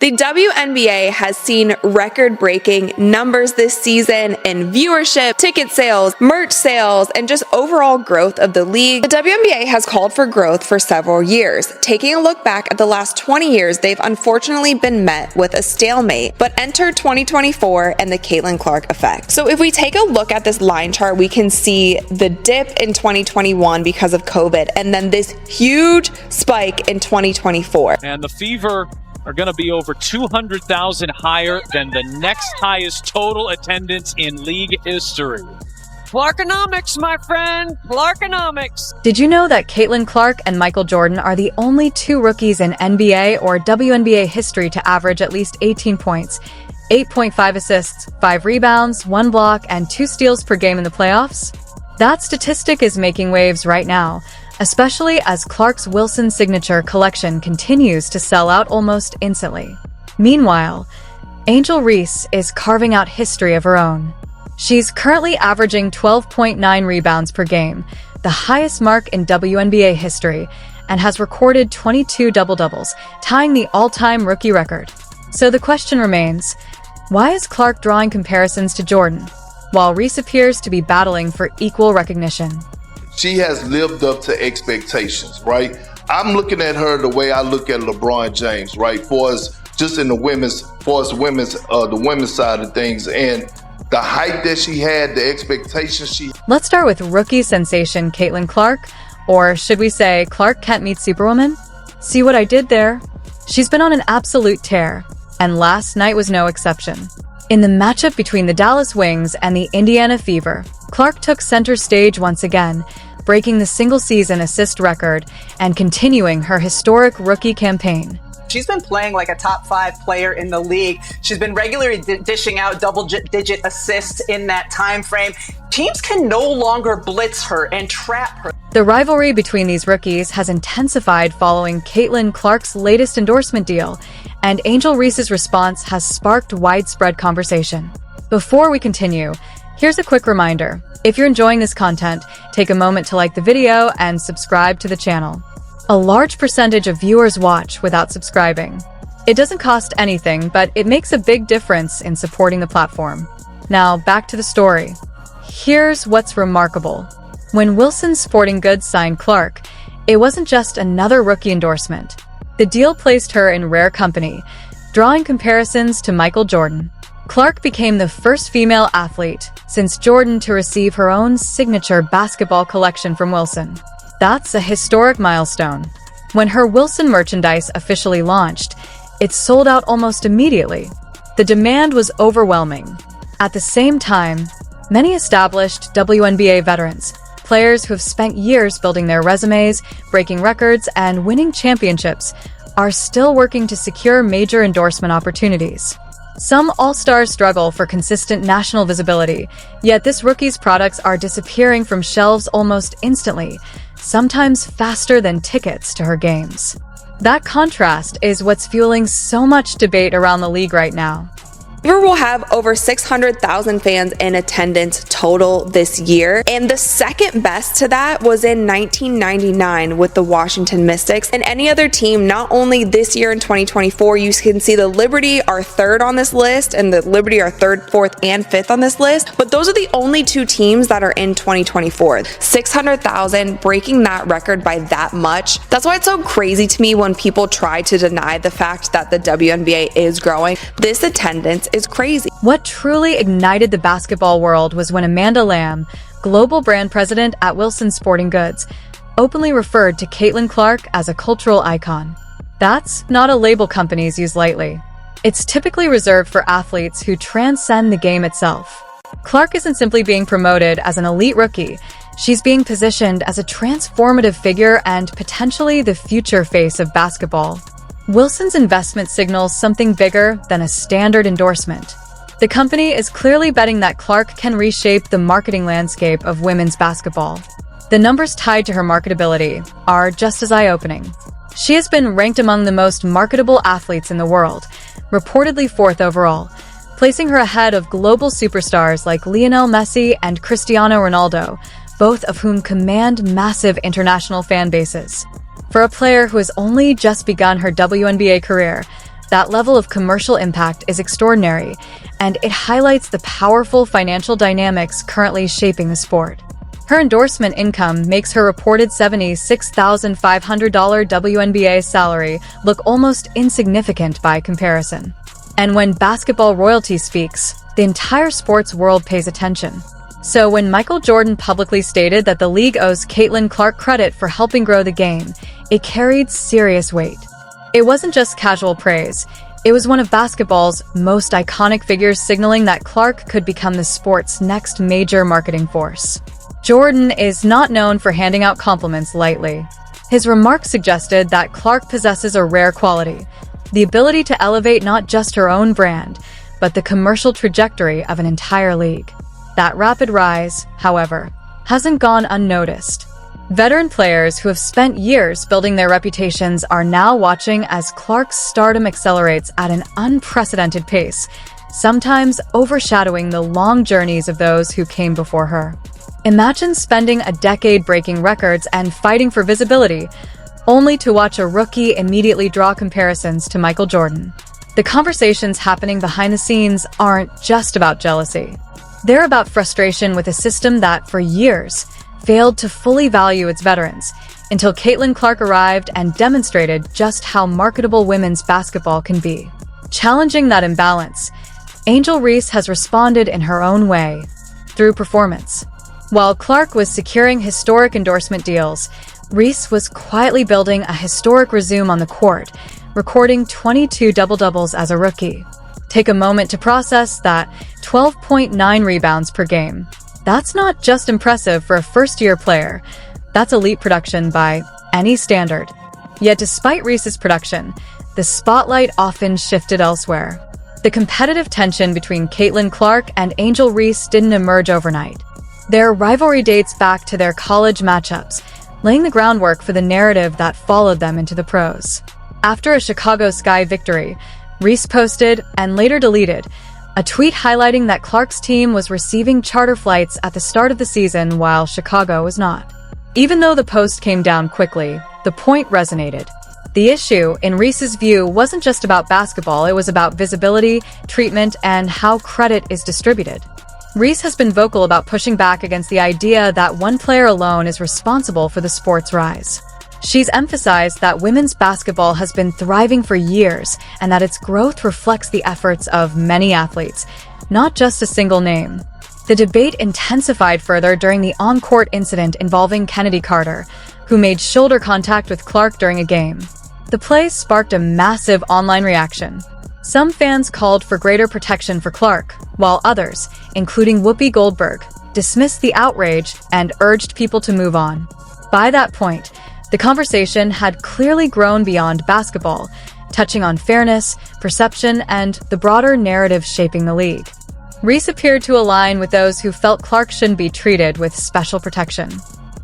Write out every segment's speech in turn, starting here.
The WNBA has seen record-breaking numbers this season in viewership, ticket sales, merch sales, and just overall growth of the league. The WNBA has called for growth for several years. Taking a look back at the last 20 years, they've unfortunately been met with a stalemate, but enter 2024 and the Caitlin Clark effect. So if we take a look at this line chart, we can see the dip in 2021 because of COVID, and then this huge spike in 2024. And the Fever are going to be over 200,000 higher than the next highest total attendance in league history. Clarkonomics, my friend, Clarkonomics. Did you know that Caitlin Clark and Michael Jordan are the only two rookies in NBA or WNBA history to average at least 18 points, 8.5 assists, 5 rebounds, 1 block, and 2 steals per game in the playoffs? That statistic is making waves right now, especially as Clark's Wilson signature collection continues to sell out almost instantly. Meanwhile, Angel Reese is carving out history of her own. She's currently averaging 12.9 rebounds per game, the highest mark in WNBA history, and has recorded 22 double-doubles, tying the all-time rookie record. So the question remains, why is Clark drawing comparisons to Jordan, while Reese appears to be battling for equal recognition? She has lived up to expectations, right? I'm looking at her the way I look at LeBron James, right? For us, just in the women's side of things, and the height that she had, the expectations Let's start with rookie sensation Caitlin Clark, or should we say Clark Kent meets Superwoman? See what I did there? She's been on an absolute tear, and last night was no exception. In the matchup between the Dallas Wings and the Indiana Fever, Clark took center stage once again, breaking the single-season assist record and continuing her historic rookie campaign. She's been playing like a top 5 player in the league. She's been regularly dishing out double-digit assists in that time frame. Teams can no longer blitz her and trap her. The rivalry between these rookies has intensified following Caitlin Clark's latest endorsement deal, and Angel Reese's response has sparked widespread conversation. Before we continue, here's a quick reminder. If you're enjoying this content, take a moment to like the video and subscribe to the channel. A large percentage of viewers watch without subscribing. It doesn't cost anything, but it makes a big difference in supporting the platform. Now, back to the story. Here's what's remarkable. When Wilson Sporting Goods signed Clark, it wasn't just another rookie endorsement. The deal placed her in rare company, drawing comparisons to Michael Jordan. Clark became the first female athlete since Jordan to receive her own signature basketball collection from Wilson. That's a historic milestone. When her Wilson merchandise officially launched, it sold out almost immediately. The demand was overwhelming. At the same time, many established WNBA veterans, players who have spent years building their resumes, breaking records, and winning championships, are still working to secure major endorsement opportunities. Some all-stars struggle for consistent national visibility, yet this rookie's products are disappearing from shelves almost instantly, sometimes faster than tickets to her games. That contrast is what's fueling so much debate around the league right now. Fever will have over 600,000 fans in attendance total this year, and the second best to that was in 1999 with the Washington Mystics. And any other team, not only this year in 2024, you can see the Liberty are third on this list, and the Liberty are third, fourth, and fifth on this list, but those are the only two teams that are in 2024. 600,000, breaking that record by that much. That's why it's so crazy to me when people try to deny the fact that the WNBA is growing. This attendance is crazy. What truly ignited the basketball world was when Amanda Lamb, global brand president at Wilson Sporting Goods, openly referred to Caitlin Clark as a cultural icon. That's not a label companies use lightly. It's typically reserved for athletes who transcend the game itself. Clark isn't simply being promoted as an elite rookie, she's being positioned as a transformative figure and potentially the future face of basketball. Wilson's investment signals something bigger than a standard endorsement. The company is clearly betting that Clark can reshape the marketing landscape of women's basketball. The numbers tied to her marketability are just as eye-opening. She has been ranked among the most marketable athletes in the world, reportedly 4th overall, placing her ahead of global superstars like Lionel Messi and Cristiano Ronaldo, both of whom command massive international fan bases. For a player who has only just begun her WNBA career, That level of commercial impact is extraordinary, and it highlights the powerful financial dynamics currently shaping the sport. Her endorsement income makes her reported $76,500 WNBA salary look almost insignificant by comparison. And when basketball royalty speaks, the entire sports world pays attention. So when Michael Jordan publicly stated that the league owes Caitlin Clark credit for helping grow the game, it carried serious weight. It wasn't just casual praise. It was one of basketball's most iconic figures signaling that Clark could become the sport's next major marketing force. Jordan is not known for handing out compliments lightly. His remarks suggested that Clark possesses a rare quality, the ability to elevate not just her own brand, but the commercial trajectory of an entire league. That rapid rise, however, hasn't gone unnoticed. Veteran players who have spent years building their reputations are now watching as Clark's stardom accelerates at an unprecedented pace, sometimes overshadowing the long journeys of those who came before her. Imagine spending a decade breaking records and fighting for visibility, only to watch a rookie immediately draw comparisons to Michael Jordan. The conversations happening behind the scenes aren't just about jealousy. They're about frustration with a system that, for years, failed to fully value its veterans, until Caitlin Clark arrived and demonstrated just how marketable women's basketball can be. Challenging that imbalance, Angel Reese has responded in her own way, through performance. While Clark was securing historic endorsement deals, Reese was quietly building a historic resume on the court, recording 22 double-doubles as a rookie. Take a moment to process that: 12.9 rebounds per game. That's not just impressive for a first-year player. That's elite production by any standard. Yet despite Reese's production, the spotlight often shifted elsewhere. The competitive tension between Caitlin Clark and Angel Reese didn't emerge overnight. Their rivalry dates back to their college matchups, laying the groundwork for the narrative that followed them into the pros. After a Chicago Sky victory, Reese posted, and later deleted, a tweet highlighting that Clark's team was receiving charter flights at the start of the season while Chicago was not. Even though the post came down quickly, the point resonated. The issue, in Reese's view, wasn't just about basketball, it was about visibility, treatment, and how credit is distributed. Reese has been vocal about pushing back against the idea that one player alone is responsible for the sport's rise. She's emphasized that women's basketball has been thriving for years and that its growth reflects the efforts of many athletes, not just a single name. The debate intensified further during the on-court incident involving Kennedy Carter, who made shoulder contact with Clark during a game. The play sparked a massive online reaction. Some fans called for greater protection for Clark, while others, including Whoopi Goldberg, dismissed the outrage and urged people to move on. By that point, the conversation had clearly grown beyond basketball, touching on fairness, perception, and the broader narrative shaping the league. Reese appeared to align with those who felt Clark shouldn't be treated with special protection.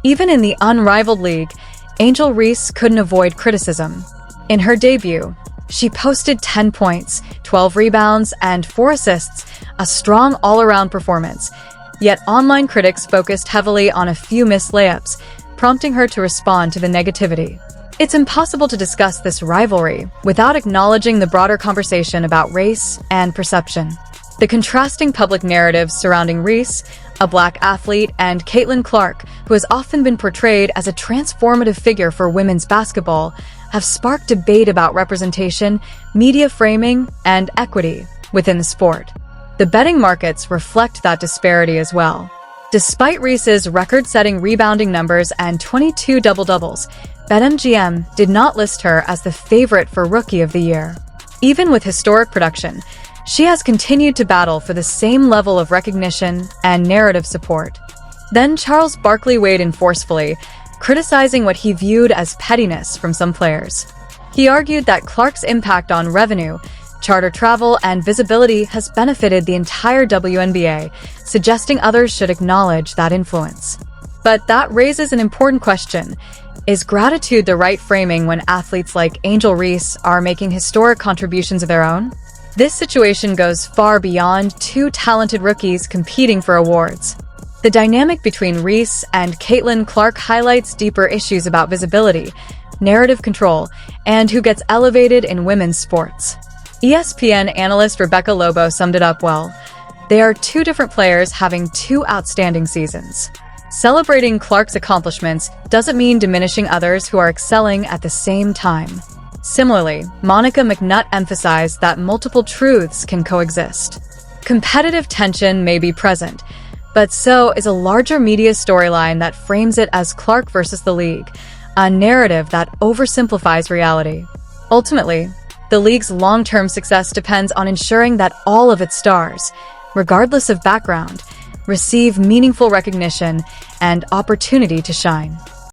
Even in the unrivaled league, Angel Reese couldn't avoid criticism. In her debut, she posted 10 points, 12 rebounds, and 4 assists, a strong all-around performance. Yet online critics focused heavily on a few missed layups, prompting her to respond to the negativity. It's impossible to discuss this rivalry without acknowledging the broader conversation about race and perception. The contrasting public narratives surrounding Reese, a black athlete, and Caitlin Clark, who has often been portrayed as a transformative figure for women's basketball, have sparked debate about representation, media framing, and equity within the sport. The betting markets reflect that disparity as well. Despite Reese's record-setting rebounding numbers and 22 double-doubles, BetMGM did not list her as the favorite for Rookie of the Year. Even with historic production, she has continued to battle for the same level of recognition and narrative support. Then Charles Barkley weighed in forcefully, criticizing what he viewed as pettiness from some players. He argued that Clark's impact on revenue, charter travel, and visibility has benefited the entire WNBA, suggesting others should acknowledge that influence. But that raises an important question. Is gratitude the right framing when athletes like Angel Reese are making historic contributions of their own? This situation goes far beyond two talented rookies competing for awards. The dynamic between Reese and Caitlin Clark highlights deeper issues about visibility, narrative control, and who gets elevated in women's sports. ESPN analyst Rebecca Lobo summed it up well. They are two different players having two outstanding seasons. Celebrating Clark's accomplishments doesn't mean diminishing others who are excelling at the same time. Similarly, Monica McNutt emphasized that multiple truths can coexist. Competitive tension may be present, but so is a larger media storyline that frames it as Clark versus the league, a narrative that oversimplifies reality. Ultimately, the league's long-term success depends on ensuring that all of its stars, regardless of background, receive meaningful recognition and opportunity to shine.